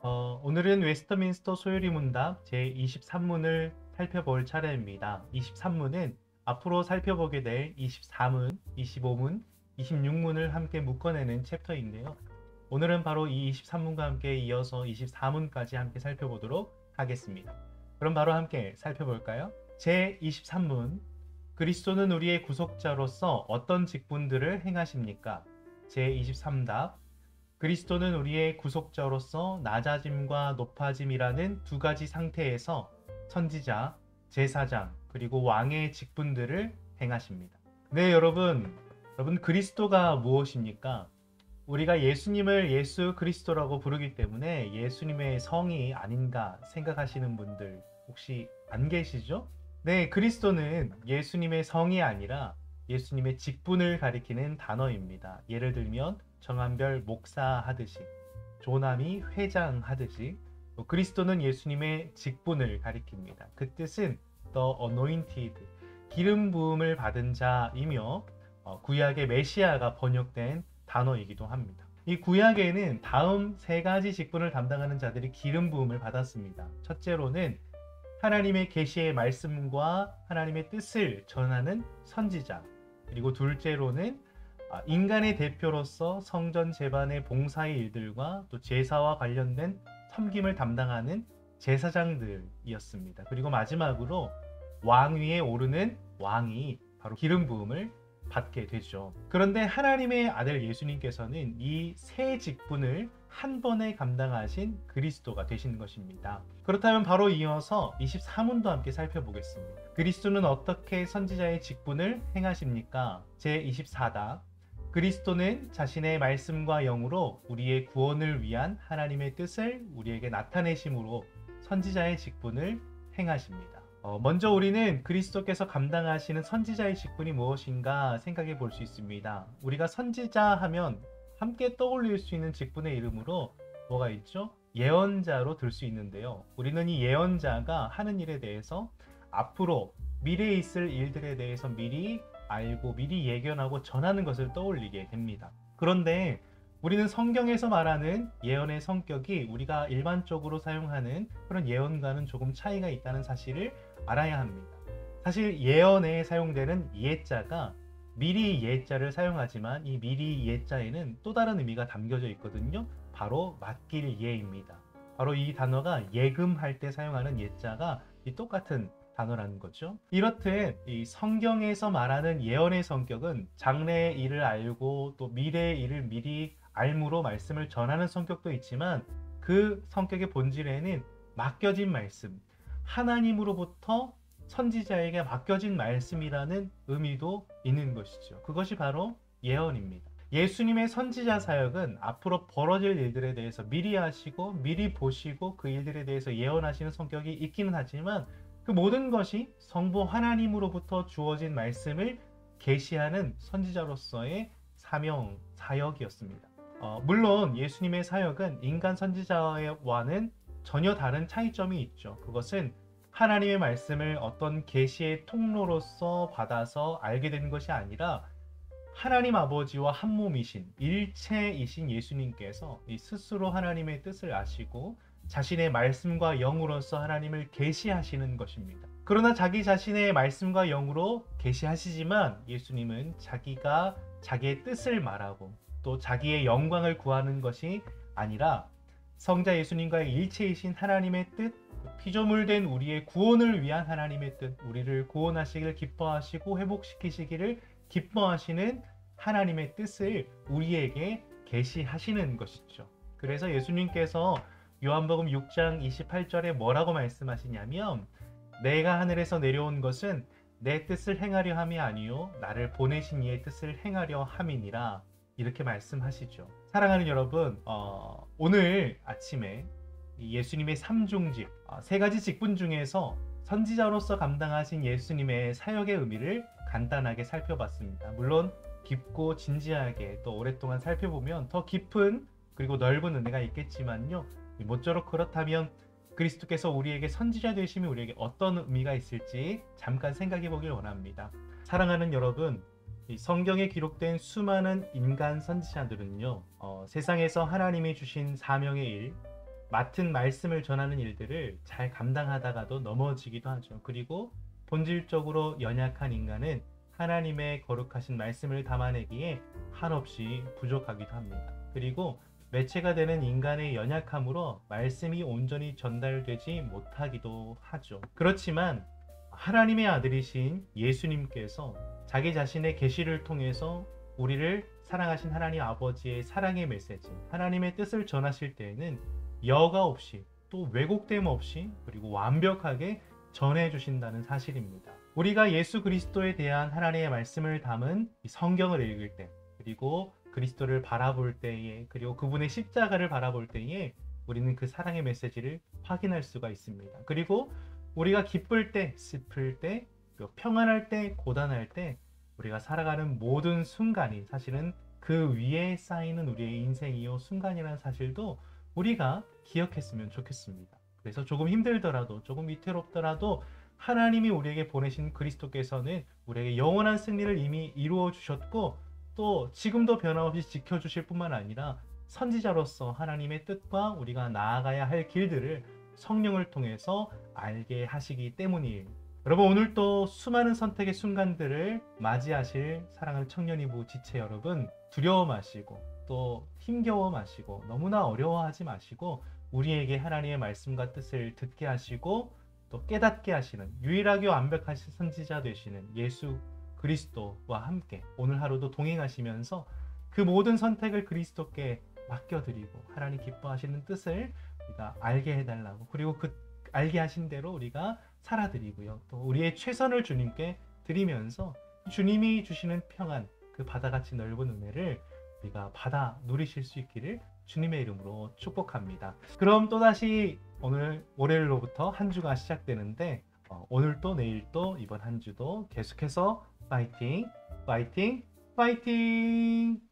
오늘은 웨스터민스터 소요리 문답 제23문을 살펴볼 차례입니다. 23문은 앞으로 살펴보게 될 24문, 25문, 26문을 함께 묶어내는 챕터인데요. 오늘은 바로 이 23문과 함께 이어서 24문까지 함께 살펴보도록 하겠습니다. 그럼 바로 함께 살펴볼까요? 제23문, 그리스도는 우리의 구속자로서 어떤 직분들을 행하십니까? 제23답, 그리스도는 우리의 구속자로서 낮아짐과 높아짐이라는 두 가지 상태에서 선지자, 제사장, 그리고 왕의 직분들을 행하십니다. 네, 여러분 그리스도가 무엇입니까? 우리가 예수님을 예수 그리스도라고 부르기 때문에 예수님의 성이 아닌가 생각하시는 분들 혹시 안 계시죠? 네, 그리스도는 예수님의 성이 아니라 예수님의 직분을 가리키는 단어입니다. 예를 들면 정한별 목사 하듯이, 조남이 회장 하듯이, 그리스도는 예수님의 직분을 가리킵니다. 그 뜻은 the anointed, 기름 부음을 받은 자이며 구약의 메시아가 번역된 단어이기도 합니다. 이 구약에는 다음 세 가지 직분을 담당하는 자들이 기름 부음을 받았습니다. 첫째로는 하나님의 계시의 말씀과 하나님의 뜻을 전하는 선지자, 그리고 둘째로는 인간의 대표로서 성전 제반의 봉사의 일들과 또 제사와 관련된 섬김을 담당하는 제사장들이었습니다. 그리고 마지막으로 왕 위에 오르는 왕이 바로 기름 부음을 받게 되죠. 그런데 하나님의 아들 예수님께서는 이 세 직분을 한 번에 감당하신 그리스도가 되신 것입니다. 그렇다면 바로 이어서 24문도 함께 살펴보겠습니다. 그리스도는 어떻게 선지자의 직분을 행하십니까? 제24다. 그리스도는 자신의 말씀과 영으로 우리의 구원을 위한 하나님의 뜻을 우리에게 나타내심으로 선지자의 직분을 행하십니다. 먼저 우리는 그리스도께서 감당하시는 선지자의 직분이 무엇인가 생각해 볼 수 있습니다. 우리가 선지자 하면 함께 떠올릴 수 있는 직분의 이름으로 뭐가 있죠? 예언자로 들 수 있는데요. 우리는 이 예언자가 하는 일에 대해서 앞으로 미래에 있을 일들에 대해서 미리 알고 미리 예견하고 전하는 것을 떠올리게 됩니다. 그런데 우리는 성경에서 말하는 예언의 성격이 우리가 일반적으로 사용하는 그런 예언과는 조금 차이가 있다는 사실을 알아야 합니다. 사실 예언에 사용되는 예자가 미리 예자를 사용하지만 이 미리 예자에는 또 다른 의미가 담겨져 있거든요. 바로 맡길 예입니다. 바로 이 단어가 예금할 때 사용하는 예자가 이 똑같은 단어라는 거죠. 이렇듯 이 성경에서 말하는 예언의 성격은 장래의 일을 알고 또 미래의 일을 미리 알므로 말씀을 전하는 성격도 있지만 그 성격의 본질에는 맡겨진 말씀, 하나님으로부터 선지자에게 맡겨진 말씀이라는 의미도 있는 것이죠. 그것이 바로 예언입니다. 예수님의 선지자 사역은 앞으로 벌어질 일들에 대해서 미리 아시고 미리 보시고 그 일들에 대해서 예언하시는 성격이 있기는 하지만 그 모든 것이 성부 하나님으로부터 주어진 말씀을 계시하는 선지자로서의 사명, 사역이었습니다. 물론 예수님의 사역은 인간 선지자와는 전혀 다른 차이점이 있죠. 그것은 하나님의 말씀을 어떤 계시의 통로로서 받아서 알게 된 것이 아니라 하나님 아버지와 한 몸이신 일체이신 예수님께서 스스로 하나님의 뜻을 아시고 자신의 말씀과 영으로서 하나님을 계시하시는 것입니다. 그러나 자기 자신의 말씀과 영으로 계시하시지만 예수님은 자기가 자기의 뜻을 말하고 또 자기의 영광을 구하는 것이 아니라 성자 예수님과의 일체이신 하나님의 뜻, 피조물된 우리의 구원을 위한 하나님의 뜻, 우리를 구원하시기를 기뻐하시고 회복시키시기를 기뻐하시는 하나님의 뜻을 우리에게 계시하시는 것이죠. 그래서 예수님께서 요한복음 6장 28절에 뭐라고 말씀하시냐면 내가 하늘에서 내려온 것은 내 뜻을 행하려 함이 아니요 나를 보내신 이의 뜻을 행하려 함이니라 이렇게 말씀하시죠. 사랑하는 여러분, 오늘 아침에 예수님의 삼중직, 세 가지 직분 중에서 선지자로서 감당하신 예수님의 사역의 의미를 간단하게 살펴봤습니다. 물론 깊고 진지하게 또 오랫동안 살펴보면 더 깊은 그리고 넓은 은혜가 있겠지만요. 모쪼록 그렇다면 그리스도께서 우리에게 선지자 되심이 우리에게 어떤 의미가 있을지 잠깐 생각해 보길 원합니다. 사랑하는 여러분, 성경에 기록된 수많은 인간 선지자들은요, 세상에서 하나님이 주신 사명의 일, 맡은 말씀을 전하는 일들을 잘 감당하다가도 넘어지기도 하죠. 그리고 본질적으로 연약한 인간은 하나님의 거룩하신 말씀을 담아내기에 한없이 부족하기도 합니다. 그리고 매체가 되는 인간의 연약함으로 말씀이 온전히 전달되지 못하기도 하죠. 그렇지만 하나님의 아들이신 예수님께서 자기 자신의 계시를 통해서 우리를 사랑하신 하나님 아버지의 사랑의 메시지, 하나님의 뜻을 전하실 때에는 여과 없이 또 왜곡됨 없이 그리고 완벽하게 전해주신다는 사실입니다. 우리가 예수 그리스도에 대한 하나님의 말씀을 담은 성경을 읽을 때, 그리고 그리스도를 바라볼 때에, 그리고 그분의 십자가를 바라볼 때에 우리는 그 사랑의 메시지를 확인할 수가 있습니다. 그리고 우리가 기쁠 때, 슬플 때, 평안할 때, 고단할 때 우리가 살아가는 모든 순간이 사실은 그 위에 쌓이는 우리의 인생이요 순간이라는 사실도 우리가 기억했으면 좋겠습니다. 그래서 조금 힘들더라도, 조금 위태롭더라도 하나님이 우리에게 보내신 그리스도께서는 우리에게 영원한 승리를 이미 이루어 주셨고, 또 지금도 변함없이 지켜주실 뿐만 아니라 선지자로서 하나님의 뜻과 우리가 나아가야 할 길들을 성령을 통해서 알게 하시기 때문이에요. 여러분, 오늘도 수많은 선택의 순간들을 맞이하실 사랑하는 청년이부 지체 여러분, 두려워 마시고 또 힘겨워 마시고 너무나 어려워하지 마시고 우리에게 하나님의 말씀과 뜻을 듣게 하시고 또 깨닫게 하시는 유일하게 완벽하신 선지자 되시는 예수 그리스도와 함께 오늘 하루도 동행하시면서 그 모든 선택을 그리스도께 맡겨드리고 하나님 기뻐하시는 뜻을 우리가 알게 해달라고, 그리고 그 알게 하신 대로 우리가 살아드리고요. 또 우리의 최선을 주님께 드리면서 주님이 주시는 평안, 그 바다같이 넓은 은혜를 우리가 받아 누리실 수 있기를 주님의 이름으로 축복합니다. 그럼 또다시 오늘 월요일로부터 한 주가 시작되는데 오늘 또 내일 또 이번 한 주도 계속해서 파이팅, 파이팅, 파이팅!